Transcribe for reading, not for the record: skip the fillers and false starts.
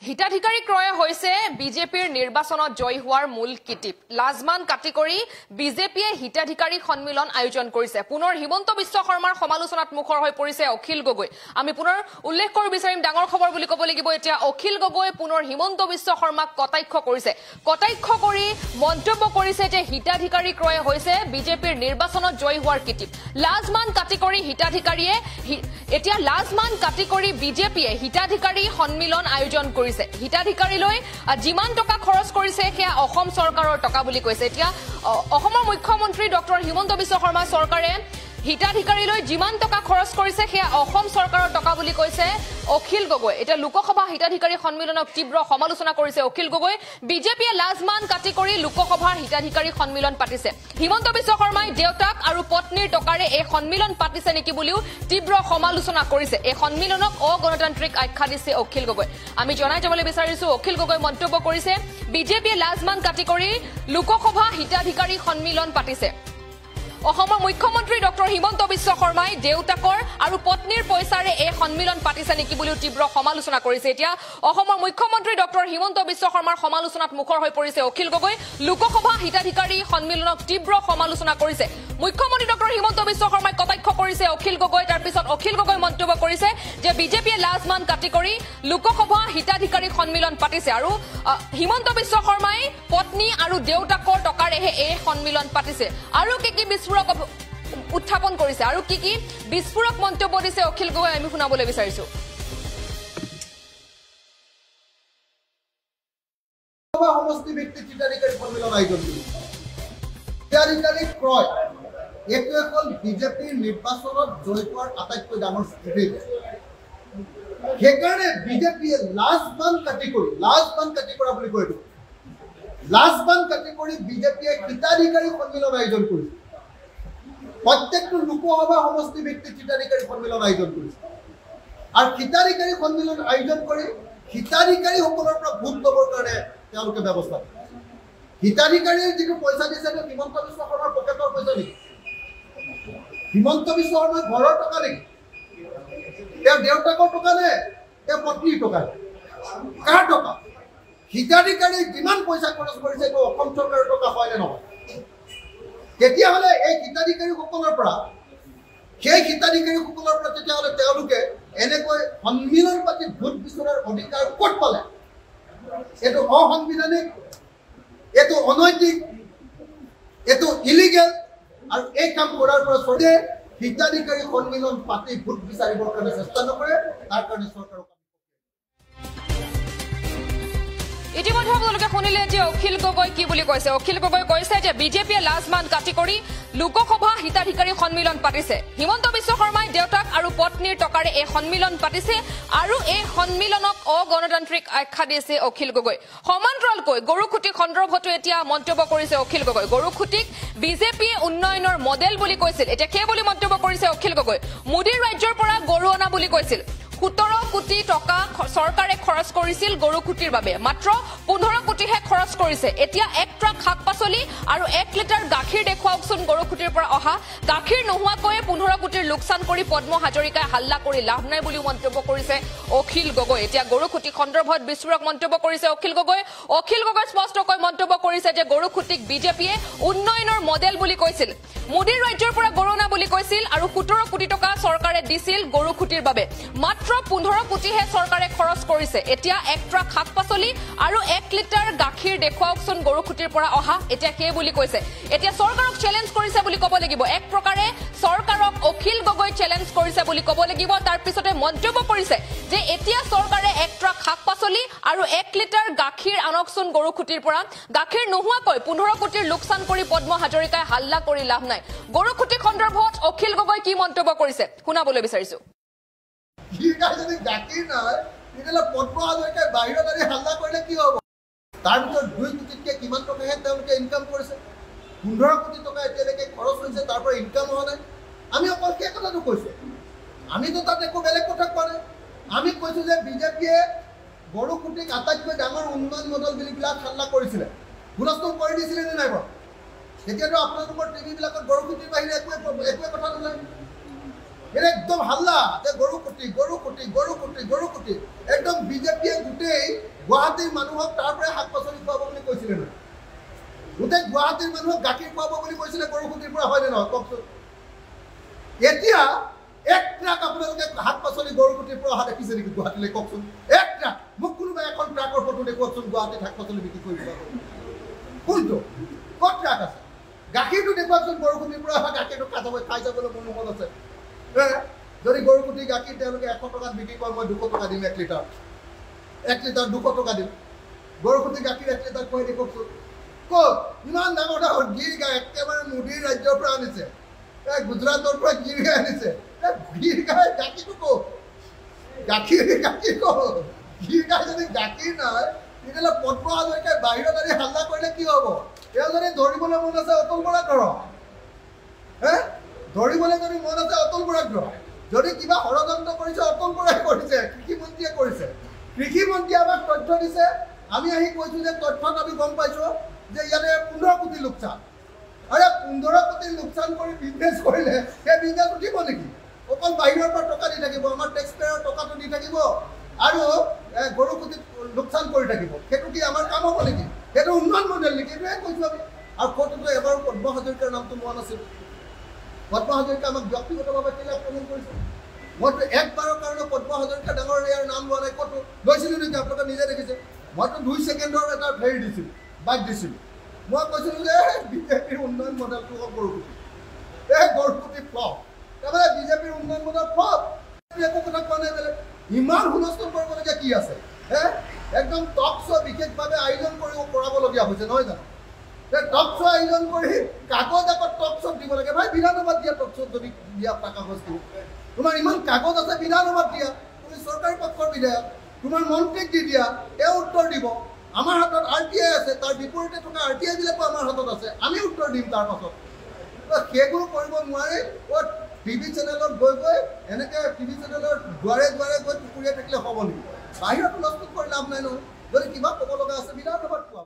হিতাধিকাৰী ক্ৰয় হৈছে বিজেপিৰ নিৰ্বাচনত জয় হোৱাৰ মূল কিটিপ। লাজমান কাটি কৰি বিজেপিয়ে হিতাধিকাৰী সন্মিলন আয়োজন কৰিছে। পুনৰ হিমন্ত বিশ্ব শৰ্মাৰ সমালোচনাত মুখৰ হৈ পৰিছে অখিল গগৈ। আমি পুনৰ উল্লেখ কৰিব বিচাৰিম, ডাঙৰ খবৰ বুলি ক'ব লাগিব এতিয়া, অখিল গগৈ পুনৰ হিমন্ত বিশ্ব শৰ্মাক কটাক্ষ কৰিছে। কটাক্ষ কৰি মন্তব্য কৰিছে যে হিতাধিকাৰী ক্ৰয় হৈছে বিজেপিৰ নিৰ্বাচনত জয় হোৱাৰ কিটিপ। লাজমান কাটি কৰি হিতাধিকাৰীয়ে এতিয়া লাজমান কাটি কৰি বিজেপিয়ে হিতাধিকাৰী সন্মিলন আয়োজন কৰিছে। হিতাধিকাৰীলৈ যিমান টকা খৰচ কৰিছে সেয়া অসম চৰকাৰৰ টকা বুলি কৈছে। এতিয়া অসমৰ মুখ্যমন্ত্ৰী ডক্টৰ হিমন্ত বিশ্ব শৰ্মা চৰকাৰে হিতাধিকাৰীলৈ যিমান টকা খৰচ কৰিছে সেয়া অসম চৰকাৰৰ টকা বুলি কৈছে অখিল গগৈ। এতিয়া লোকসভা হিতাধিকাৰী সন্মিলনক তীব্ৰ সমালোচনা কৰিছে অখিল গগৈ। বিজেপিয়ে লাজমান কাটি কৰি লোকসভাৰ হিতাধিকাৰী সন্মিলন পাতিছে। হিমন্ত বিশ্ব শৰ্মাই দেউতাক আৰু পত্নীৰ টকাৰে এই সন্মিলন পাতিছে নেকি বুলিও তীব্ৰ সমালোচনা কৰিছে। এই সন্মিলনক অগণতান্ত্ৰিক আখ্যা দিছে অখিল গগৈ। আমি জনাই যাবলৈ বিচাৰিছো, অখিল গগৈ মন্তব্য কৰিছে বিজেপিয়ে লাজমান কাটি কৰি লোকসভা হিতাধিকাৰী সন্মিলন পাতিছে। অসমৰ মুখ্যমন্ত্ৰী ডক্টৰ হিমন্ত বিশ্ব শৰ্মাই দেউতাকৰ আৰু পত্নীৰ পইচাৰে এই সন্মিলন পাতিছে নেকি বুলিও তীব্ৰ সমালোচনা কৰিছে। এতিয়া অসমৰ মুখ্যমন্ত্ৰী ডক্টৰ হিমন্ত বিশ্ব শৰ্মাৰ সমালোচনাত মুখৰ হৈ পৰিছে অখিল গগৈ। লোকসভা হিতাধিকাৰী সন্মিলনক তীব্ৰ সমালোচনা কৰিছে মুখ্যমন্ত্ৰী ডক্টৰ হিমন্ত বিশ্ব শৰ্মাই। কটাক্ষ কৰিছে অখিল গগৈ। তাৰ পিছত অখিল গগৈ মন্তব্য কৰিছে যে বিজেপিয়ে লাজমান কাটি কৰি লোকসভা হিতাধিকাৰী সন্মিলন পাতিছে আৰু হিমন্ত বিশ্ব শৰ্মাই পত্নী আৰু দেউতাকৰ টকাৰেহে এই সন্মিলন পাতিছে। আৰু কি বিস্ফোৰক উত্থাপন কৰিছে আৰু কি বিস্ফোৰক মন্তব্য দিছে অখিল গগৈ আমি শুনাবলৈ বিচাৰিছো। সমষ্টি ভিত্তিক হিতাধিকাৰী সন্মিলন আয়োজন কৰিছে। হিতাধিকাৰী ক্ৰয় এইটোৱে হ'ল বিজেপিৰ নিৰ্বাচনত জয় পোৱাৰ আটাইতকৈ ডাঙৰ ষ্ট্ৰেটেজি। সেইকাৰণে বিজেপিয়ে লাজমান কাটি কৰা বুলি কয়। লাজমান কাটি কৰি বিজেপিয়ে হিতাধিকাৰী সন্মিলন আয়োজন কৰিছে। প্ৰত্যেকটো লোকসভা সমষ্টি ভিত্তিক হিতাধিকাৰী সন্মিলন আয়োজন কৰিছে আৰু হিতাধিকাৰী সন্মিলন আয়োজন কৰি হিতাধিকাৰীসকলৰ পৰা ভোট ল'বৰ কাৰণে তেওঁলোকে ব্যৱস্থা কৰে। হিতাধিকাৰীয়ে যিটো পইচা দিছে হিমন্ত বিশ্ব শৰ্মাৰ পকেটৰ পইচা নেকি? হিমন্ত বিশ্ব শৰ্মাৰ ঘৰৰ টকা নেকি? তেওঁৰ দেউতাকৰ টকা নে তেওঁৰ পত্নীৰ টকা? কাৰ টকা? হিতাধিকাৰী যিমান পইচা খৰচ কৰিছে এইটো অসম চৰকাৰৰ টকা হয় নে নহয়? তেতিয়াহ'লে এই হিতাধিকাৰীসকলৰ পৰা তেতিয়াহ'লে তেওঁলোকে এনেকৈ সন্মিলন পাতি ভোট বিচৰাৰ অধিকাৰ ক'ত পালে? এইটো অসাংবিধানিক, এইটো অনৈতিক, এইটো ইলিগেল। আৰু এই কাম কৰাৰ পৰা চৰকাৰে হিতাধিকাৰী সন্মিলন পাতি ভোট বিচাৰিবৰ কাৰণে চেষ্টা নকৰে, তাৰ কাৰণে চৰকাৰক ইতিমধ্যে আপোনালোকে শুনিলে যে অখিল গগৈ কি বুলি কৈছে। অখিল গগৈ কৈছে যে বিজেপিয়ে লাজমান কাটি কৰি লোকসভা হিতাধিকাৰী সন্মিলন পাতিছে। হিমন্ত বিশ্ব শৰ্মাই দেউতাক আৰু পত্নীৰ টকাৰে এই সন্মিলন পাতিছে আৰু এই সন্মিলনক অগণতান্ত্ৰিক আখ্যা দিছে অখিল গগৈ। সমান্তৰালকৈ গৰুখুটি সন্দৰ্ভতো এতিয়া মন্তব্য কৰিছে অখিল গগৈ। গৰুখুটিক বিজেপিয়ে উন্নয়নৰ মডেল বুলি কৈছিল। এতিয়া সেই বুলি মন্তব্য কৰিছে অখিল গগৈ। মোদীৰ ৰাজ্যৰ পৰা গৰু অনা বুলি কৈছিল। 17 কোটি টকা চৰকাৰে খৰচ কৰিছিল গৰুখুটিৰ বাবে, মাত্ৰ 15 কোটিহে খৰচ কৰিছে। এতিয়া 1 ট্ৰাক শাক পাচলি আৰু 1 লিটাৰ গাখীৰ দেখুৱাওকচোন গৰুখুটিৰ পৰা অহা। গাখীৰ নোহোৱাকৈ 15 কোটিৰ লোকচান কৰি পদ্ম হাজৰিকাই হাল্লা কৰি লাভ নাই বুলিও মন্তব্য কৰিছে অখিল গগৈ। এতিয়া গৰুখুটি সন্দৰ্ভত বিস্ফোৰক মন্তব্য কৰিছে অখিল গগৈ। অখিল গগৈ স্পষ্টকৈ মন্তব্য কৰিছে যে গৰুখুটিক বিজেপিয়ে উন্নয়নৰ মডেল বুলি কৈছিল। মোদীৰ ৰাজ্যৰ পৰা গৰু অনা বুলি কৈছিল আৰু 17 কোটি টকা চৰকাৰে দিছিল গৰুখুটিৰ বাবে, মাত্ৰ 15 কোটিহে চৰকাৰে খৰচ কৰিছে। এতিয়া 1 ট্ৰাক শাক পাচলি আৰু 1 লিটাৰ গাখীৰ দেখুৱাওকচোন গৰুখুটিৰ পৰা অহা। এতিয়া সেই বুলি কৈছে। এতিয়া চৰকাৰক চেলেঞ্জ কৰিছে বুলি ক'ব লাগিব। এক প্ৰকাৰে চৰকাৰক অখিল গগৈ চেলেঞ্জ কৰিছে বুলি ক'ব লাগিব। তাৰ পিছতে মন্তব্য কৰিছে যে এতিয়া চৰকাৰে 1 ট্ৰাক শাক পাচলি আৰু 1 লিটাৰ গাখীৰ আনকচোন গৰুখুটিৰ পৰা। গাখীৰ নোহোৱাকৈ 15 কোটিৰ লোকচান কৰি পদ্ম হাজৰিকাই হাল্লা কৰি লাভ নাই। গৰুখুটি সন্দৰ্ভত অখিল গগৈ কি মন্তব্য কৰিছে শুনাবলৈ বিচাৰিছো। গাখীৰ নহয় তেতিয়াহ'লে পদ্ম হাজৰিকাই বাহিৰত আনি হাল্লা কৰিলে কি হ'ব? তাৰ ভিতৰত 2 কোটিতকৈ কিমান টকাহে তেওঁলোকে ইনকাম কৰিছে। 15 কোটি টকা এতিয়ালৈকে খৰচ হৈছে, তাৰ পৰা ইনকাম হোৱা নাই। আমি অকল সেই কথাটো কৈছোঁ, আমিতো তাত একো বেলেগ কথা কোৱা নাই। আমি কৈছোঁ যে বিজেপিয়ে গৰুখুটিক আটাইতকৈ ডাঙৰ উন্নয়ন মডেল বুলি হাল্লা কৰিছিলে। হুলস্থুল কৰি দিছিলে নে নাই বাৰু? তেতিয়াতো আপোনালোকৰ টিভিবিলাকত গৰুখুটিৰ বাহিৰে একোৱে কথা নোলায়। এটা একদম হাল্লা যে গৰুকুটি গৰুকুটি গৰুকুটি গৰুকুটি একদম বিজেপিয়ে গোটেই গুৱাহাটীৰ মানুহক তাৰ পৰাই শাক পাচলি খুৱাব বুলি কৈছিলে নহয় গোটেই গুৱাহাটীৰ মানুহক গাখীৰ খুৱাব বুলি কৈছিলে গৰুকুটিৰ পৰা হয়নে নহয় কওকচোন এতিয়া এক ট্ৰাক আপোনালোকে শাক পাচলি গৰুকুটিৰ পৰা অহা দেখিছে নেকি গুৱাহাটীলৈ কওকচোন এক ট্ৰাক মোক কোনোবাই এখন ট্ৰাকৰ ফটো দেখুৱাওকচোন গুৱাহাটীত শাক পাচলি বিক্ৰী কৰিব কোনটো ক'ত ট্ৰাক আছে গাখীৰটো দেখুৱাওকচোন গৰুকুটিৰ পৰা অহা গাখীৰটো খাই যাবলৈ মোৰ মন আছে যদি গৰুকুটি গাখীৰ তেওঁলোকে 100 টকাত বিক্ৰী কৰে মই 200 টকা দিম 1 লিটাৰ 200 টকা দিম গৰুকুটি গাখীৰ 1 লিটাৰ কৈ দেখুৱাওকচোন ক'ত ইমান ডাঙৰ ডাঙৰ গিৰ গাই একেবাৰে মোদীৰ ৰাজ্যৰ পৰা আনিছে গুজৰাটৰ পৰা গিৰ গাই আনিছে গিৰ গাই গাখীৰটো ক'ত গাখীৰ ক'ত গিৰ গাই যদি গাখীৰ নাই তেতিয়াহ'লে পদ্ম হাজৰিকাই বাহিৰত আনি হাল্লা কৰিলে কি হ'ব তেওঁ যদি ধৰিবলৈ মন আছে অতুল বৰাক ধৰক ধৰিবলৈ যদি মন আছে অতুল বৰাক ধৰক যদি কিবা ষড়যন্ত্ৰ কৰিছে অতুল বৰাই কৰিছে কৃষিমন্ত্ৰীয়ে কৰিছে কৃষিমন্ত্ৰীয়ে আমাক তথ্য দিছে আমি আহি কৈছোঁ যে তথ্যত আমি গম পাইছোঁ যে ইয়াতে 15 কোটি লোকচান আৰে 15 কোটি লোকচান কৰি বিজনেছ কৰিলে সেই বিজনেছ উঠিব নেকি অকল বাহিৰৰ পৰা টকা দি থাকিব আমাৰ টেক্স পেয়াৰৰ টকাটো দি থাকিব আৰু গৰুকুটিত লোকচান কৰি থাকিব সেইটো কি আমাৰ কাম হ'ব নেকি সেইটো উন্নয়ন মডেল নেকি এইটোৱে কৈছোঁ আমি আৰু ক'তোতো এবাৰ পদ্ম হাজৰিকাৰ নামটো মোৱা নাছিল পদ্ম হাজৰিকা আমাক ব্যক্তিগতভাৱে কেলৈ আক্ৰমণ কৰিছে মইতো একবাৰৰ কাৰণে পদ্ম হাজৰিকা ডাঙৰ ইয়াৰ নাম লোৱা নাই ক'তো লৈছিলোঁ নেকি আপোনালোকে নিজে দেখিছে মইতো 2 ছেকেণ্ডৰ এটা হেৰি দিছিলোঁ বাইক দিছিলোঁ মই কৈছিলোঁ যে বিজেপিৰ উন্নয়ন মডেলটো হ'ল গৰুকুটি গৰুকুটি ফ্লপ তাৰমানে বিজেপিৰ উন্নয়ন মডেল ফ্লপ একো কথা কোৱা নাই বেলেগ ইমান হুলস্থুল কৰিবলগীয়া কি আছে একদম টক শ্ব' বিশেষভাৱে আয়োজন কৰাবলগীয়া হৈছে নহয় জানো টক শ্ব' আয়োজন কৰি কাগজ আগত টক শ্ব' দিব লাগে ভাই বিধানসভাত দিয়া টক শ্ব' যদি দিয়া কাগজ দিব তোমাৰ ইমান কাগজ আছে বিধানসভাত দিয়া তুমি চৰকাৰী পক্ষৰ বিধায়ক তোমাৰ মন্ত্ৰীক দি দিয়া তেওঁ উত্তৰ দিব আমাৰ হাতত RTI আছে তাৰ বিপৰীতে থকা RTI বিলাকো আমাৰ হাতত আছে আমি উত্তৰ দিম তাৰ পাছত সেইবোৰ কৰিব নোৱাৰি টিভি চেনেলত গৈ এনেকৈ টিভি চেনেলৰ দুৱাৰে দুৱাৰে গৈ টুকুৰিয়াই থাকিলে হ'ব নেকি বাহিৰত হুলস্থুল কৰি লাভ নাই নহয় যদি কিবা ক'ব লগা আছে বিধানসভাত কোৱা